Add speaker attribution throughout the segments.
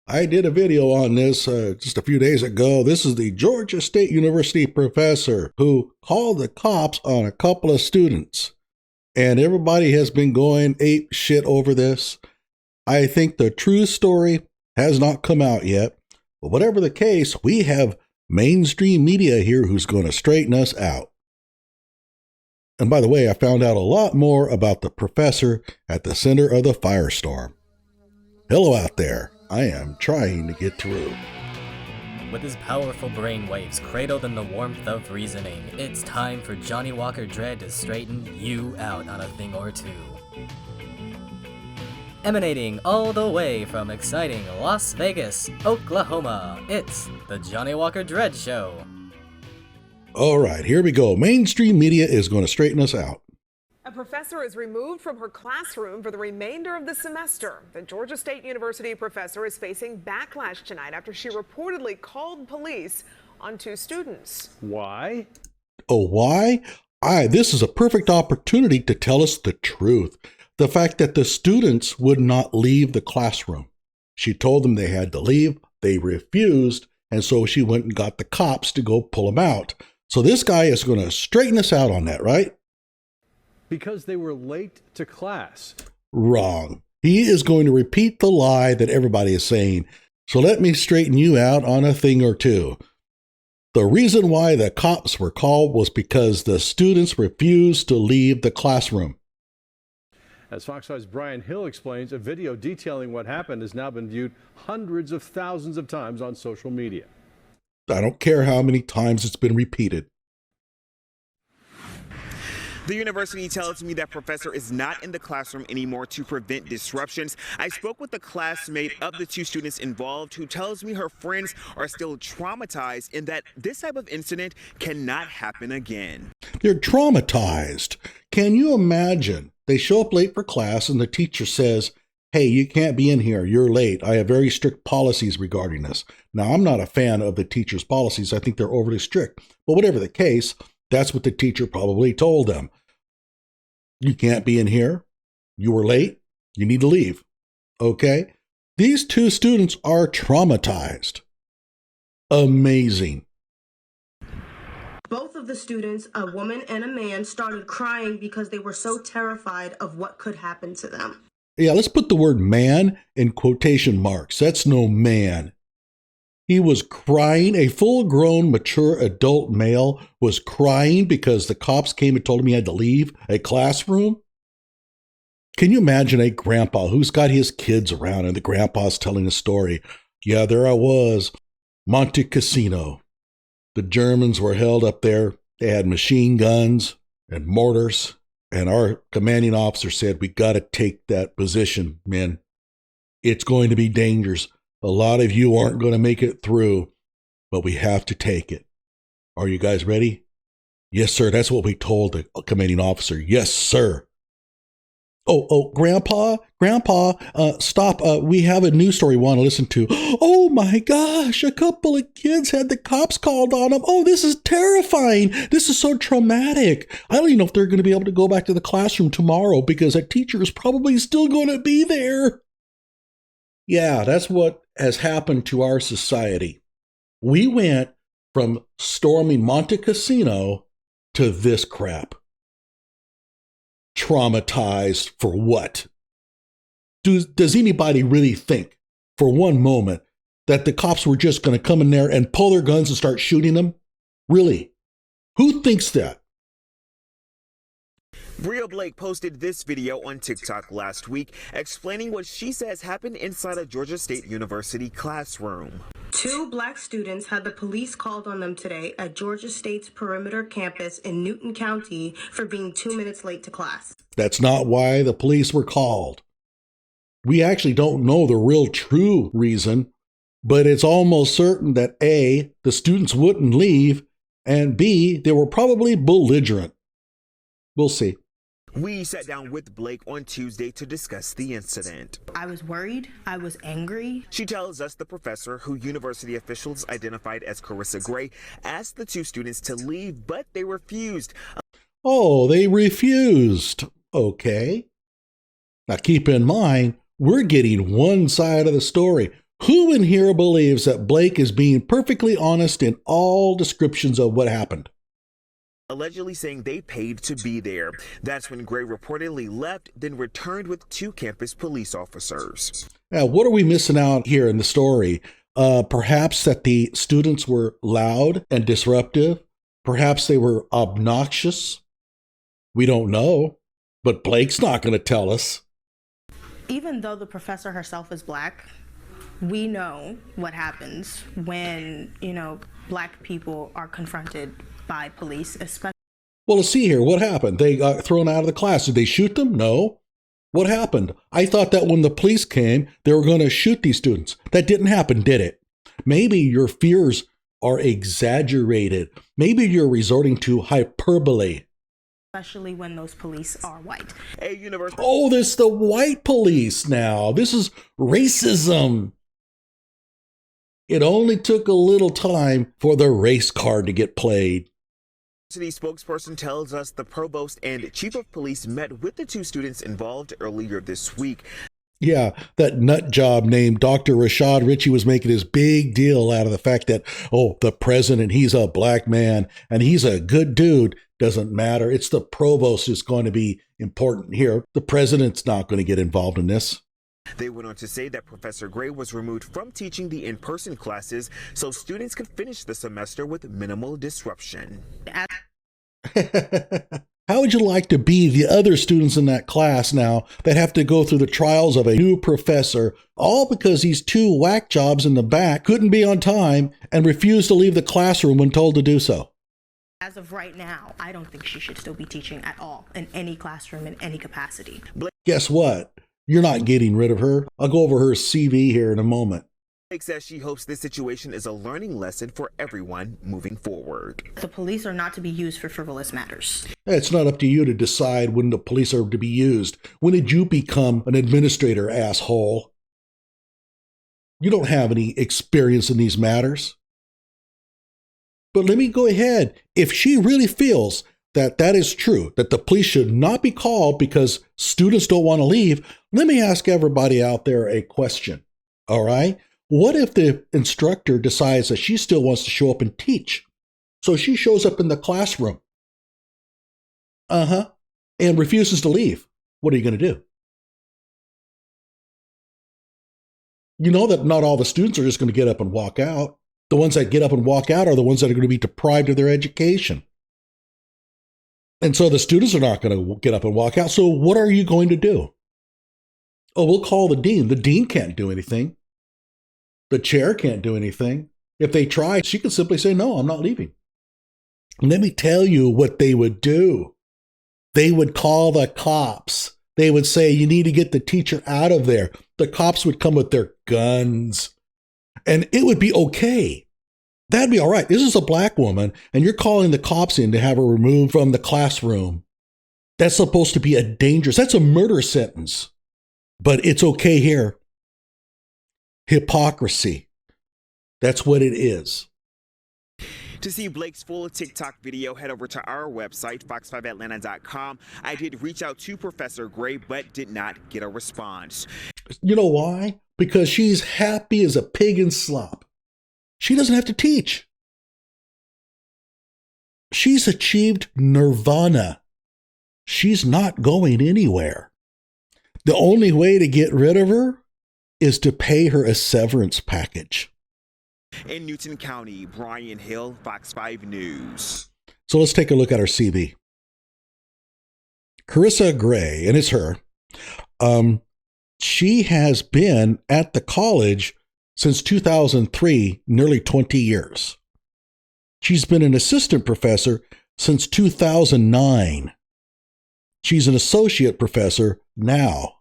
Speaker 1: I did a video on this just a few days ago. This is the Georgia State University professor who called the cops on a couple of students. And everybody has been going ape shit over this. I think the true story has not come out yet. But whatever the case, we have mainstream media here who's going to straighten us out. And by the way, I found out a lot more about the professor at the center of the firestorm. Hello out there. I am trying to get through.
Speaker 2: With his powerful brainwaves cradled in the warmth of reasoning, it's time for Johnny Walker Dread to straighten you out on a thing or two. Emanating all the way from exciting Las Vegas, Oklahoma, it's the Johnny Walker Dread Show.
Speaker 1: All right, here we go. Mainstream media is going to straighten us out.
Speaker 3: A professor is removed from her classroom for the remainder of the semester. The Georgia State University professor is facing backlash tonight after she reportedly called police on two students.
Speaker 4: Why?
Speaker 1: Oh, why? This is a perfect opportunity to tell us the truth. The fact that the students would not leave the classroom. She told them they had to leave. They refused. And so she went and got the cops to go pull them out. So this guy is going to straighten us out on that, right?
Speaker 4: Because they were late to class.
Speaker 1: Wrong. He is going to repeat the lie that everybody is saying. So let me straighten you out on a thing or two. The reason why the cops were called was because the students refused to leave the classroom.
Speaker 4: As Fox 5's Brian Hill explains, a video detailing what happened has now been viewed hundreds of thousands of times on social media.
Speaker 1: I don't care how many times it's been repeated.
Speaker 5: The university tells me that professor is not in the classroom anymore to prevent disruptions. I spoke with a classmate of the two students involved who tells me her friends are still traumatized and that this type of incident cannot happen again.
Speaker 1: They're traumatized. Can you imagine? They show up late for class and the teacher says, hey, you can't be in here. You're late. I have very strict policies regarding this. Now, I'm not a fan of the teacher's policies. I think they're overly strict. But whatever the case, that's what the teacher probably told them. You can't be in here. You were late. You need to leave. Okay? These two students are traumatized. Amazing.
Speaker 6: Both of the students, a woman and a man, started crying because they were so terrified of what could happen to them.
Speaker 1: Yeah, let's put the word man in quotation marks. That's no man. He was crying. A full-grown, mature adult male was crying because the cops came and told him he had to leave a classroom. Can you imagine a grandpa who's got his kids around and the grandpa's telling a story? Yeah, there I was, Monte Cassino. The Germans were held up there. They had machine guns and mortars. And our commanding officer said, we got to take that position, men. It's going to be dangerous. A lot of you aren't going to make it through, but we have to take it. Are you guys ready? Yes, sir. That's what we told the commanding officer. Yes, sir. Oh, Grandpa, stop. We have a news story we want to listen to. Oh my gosh, a couple of kids had the cops called on them. Oh, this is terrifying. This is so traumatic. I don't even know if they're going to be able to go back to the classroom tomorrow because that teacher is probably still going to be there. Yeah, that's what has happened to our society. We went from storming Monte Cassino to this crap. Traumatized for what? Does anybody really think for one moment that the cops were just going to come in there and pull their guns and start shooting them? Really? Who thinks that?
Speaker 5: Bria Blake posted this video on TikTok last week explaining what she says happened inside a Georgia State University classroom.
Speaker 6: Two black students had the police called on them today at Georgia State's perimeter campus in Newton County for being 2 minutes late to class.
Speaker 1: That's not why the police were called. We actually don't know the real true reason, but it's almost certain that A, the students wouldn't leave, and B, they were probably belligerent. We'll see.
Speaker 5: We sat down with Blake on Tuesday to discuss the incident.
Speaker 7: I was worried. I was angry.
Speaker 5: She tells us the professor, who university officials identified as Carissa Gray, asked the two students to leave, but they refused.
Speaker 1: Oh, they refused. Okay. Now keep in mind, we're getting one side of the story. Who in here believes that Blake is being perfectly honest in all descriptions of what happened?
Speaker 5: Allegedly saying they paid to be there. That's when Gray reportedly left, then returned with 2 campus police officers.
Speaker 1: Now, what are we missing out here in the story? Perhaps that the students were loud and disruptive. Perhaps they were obnoxious. We don't know, but Blake's not going to tell us.
Speaker 7: Even though the professor herself is black, we know what happens when, black people are confronted by police, especially.
Speaker 1: Well, let's see here. What happened? They got thrown out of the class. Did they shoot them? No. What happened? I thought that when the police came, they were going to shoot these students. That didn't happen, did it? Maybe your fears are exaggerated. Maybe you're resorting to hyperbole.
Speaker 7: Especially when those police are white.
Speaker 1: Oh, this is the white police now. This is racism. It only took a little time for the race card to get played.
Speaker 5: The spokesperson tells us the provost and chief of police met with the 2 students involved earlier this week.
Speaker 1: Yeah, that nut job named Dr. Rashad Ritchie was making this big deal out of the fact that, the president, he's a black man and he's a good dude. Doesn't matter. It's the provost who's going to be important here. The president's not going to get involved in this.
Speaker 5: They went on to say that Professor Gray was removed from teaching the in-person classes so students could finish the semester with minimal disruption.
Speaker 1: How would you like to be the other students in that class now that have to go through the trials of a new professor, all because these 2 whack jobs in the back couldn't be on time and refused to leave the classroom when told to do so?
Speaker 7: As of right now, I don't think she should still be teaching at all in any classroom in any capacity.
Speaker 1: Guess what? You're not getting rid of her. I'll go over her CV here in a moment.
Speaker 5: Blake says she hopes this situation is a learning lesson for everyone moving forward.
Speaker 7: The police are not to be used for frivolous matters.
Speaker 1: It's not up to you to decide when the police are to be used. When did you become an administrator, asshole? You don't have any experience in these matters. But let me go ahead. If she really feels that that is true, that the police should not be called because students don't want to leave, let me ask everybody out there a question. All right? What if the instructor decides that she still wants to show up and teach? So she shows up in the classroom. And refuses to leave. What are you going to do? You know that not all the students are just going to get up and walk out. The ones that get up and walk out are the ones that are going to be deprived of their education. And so the students are not going to get up and walk out. So what are you going to do? Oh, we'll call the dean. The dean can't do anything. The chair can't do anything. If they try, she could simply say, no, I'm not leaving. And let me tell you what they would do. They would call the cops. They would say, you need to get the teacher out of there. The cops would come with their guns. And it would be okay. That'd be all right. This is a black woman, and you're calling the cops in to have her removed from the classroom. That's supposed to be that's a murder sentence. But it's okay here. Hypocrisy. That's what it is.
Speaker 5: To see Blake's full TikTok video, head over to our website, fox5atlanta.com. I did reach out to Professor Gray, but did not get a response.
Speaker 1: You know why? Because she's happy as a pig in slop. She doesn't have to teach. She's achieved nirvana. She's not going anywhere. The only way to get rid of her is to pay her a severance package.
Speaker 5: In Newton County, Brian Hill, Fox 5 News.
Speaker 1: So let's take a look at her CV. Carissa Gray, and it's her. She has been at the college since 2003, nearly 20 years. She's been an assistant professor since 2009. She's an associate professor now.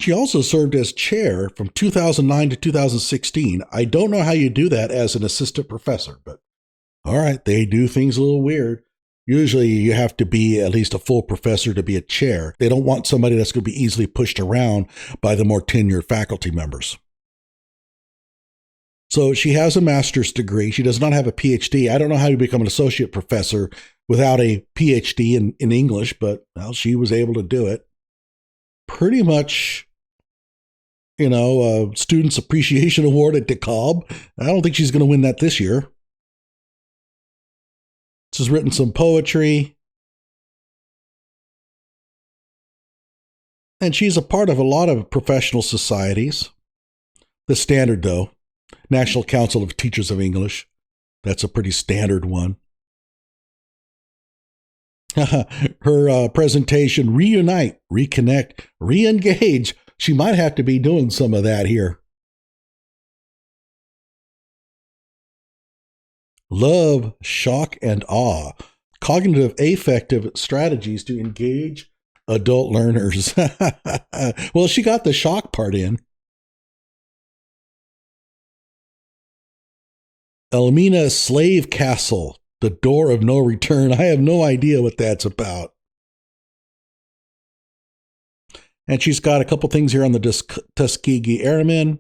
Speaker 1: She also served as chair from 2009 to 2016. I don't know how you do that as an assistant professor, but all right, they do things a little weird. Usually you have to be at least a full professor to be a chair. They don't want somebody that's going to be easily pushed around by the more tenured faculty members. So she has a master's degree. She does not have a PhD. I don't know how you become an associate professor without a PhD in English, but well, she was able to do it. Pretty much Students Appreciation Award at DeKalb. I don't think she's going to win that this year. She's written some poetry. And she's a part of a lot of professional societies. The standard, though, National Council of Teachers of English. That's a pretty standard one. Her presentation, Reunite, Reconnect, Reengage. She might have to be doing some of that here. Love, shock, and awe. Cognitive affective strategies to engage adult learners. Well, she got the shock part in. Elmina Slave Castle, the door of no return. I have no idea what that's about. And she's got a couple things here on the Tuskegee Airmen.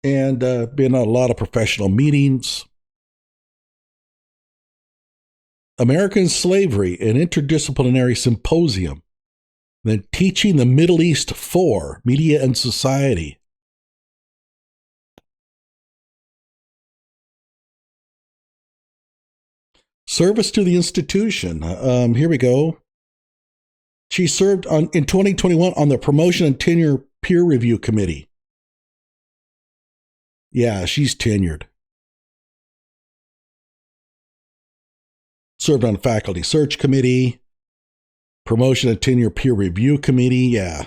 Speaker 1: And been on a lot of professional meetings. American Slavery, an interdisciplinary symposium. Then Teaching the Middle East 4, Media and Society. Service to the institution. Here we go. She served in 2021 on the Promotion and Tenure Peer Review Committee. Yeah, she's tenured. Served on Faculty Search Committee, Promotion and Tenure Peer Review Committee. Yeah.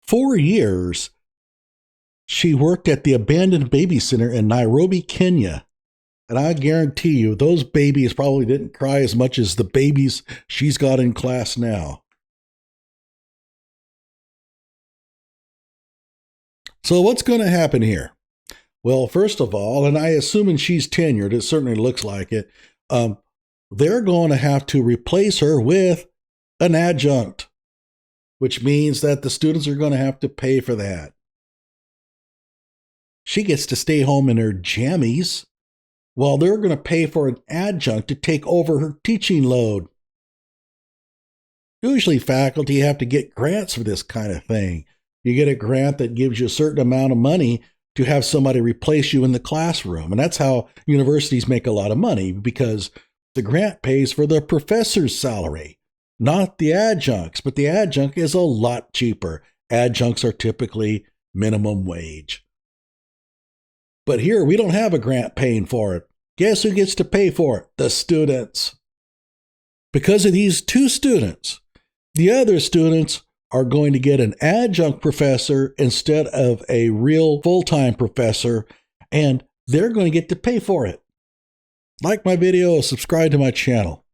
Speaker 1: For 4 years, she worked at the Abandoned Baby Center in Nairobi, Kenya. And I guarantee you, those babies probably didn't cry as much as the babies she's got in class now. So what's going to happen here? Well, first of all, and I assuming she's tenured, it certainly looks like it, they're going to have to replace her with an adjunct, which means that the students are going to have to pay for that. She gets to stay home in her jammies while they're going to pay for an adjunct to take over her teaching load. Usually faculty have to get grants for this kind of thing. You get a grant that gives you a certain amount of money to have somebody replace you in the classroom. And that's how universities make a lot of money, because the grant pays for the professor's salary, not the adjuncts. But the adjunct is a lot cheaper. Adjuncts are typically minimum wage. But here, we don't have a grant paying for it. Guess who gets to pay for it? The students. Because of these 2 students, the other students are going to get an adjunct professor instead of a real full-time professor, and they're going to get to pay for it. Like my video, subscribe to my channel.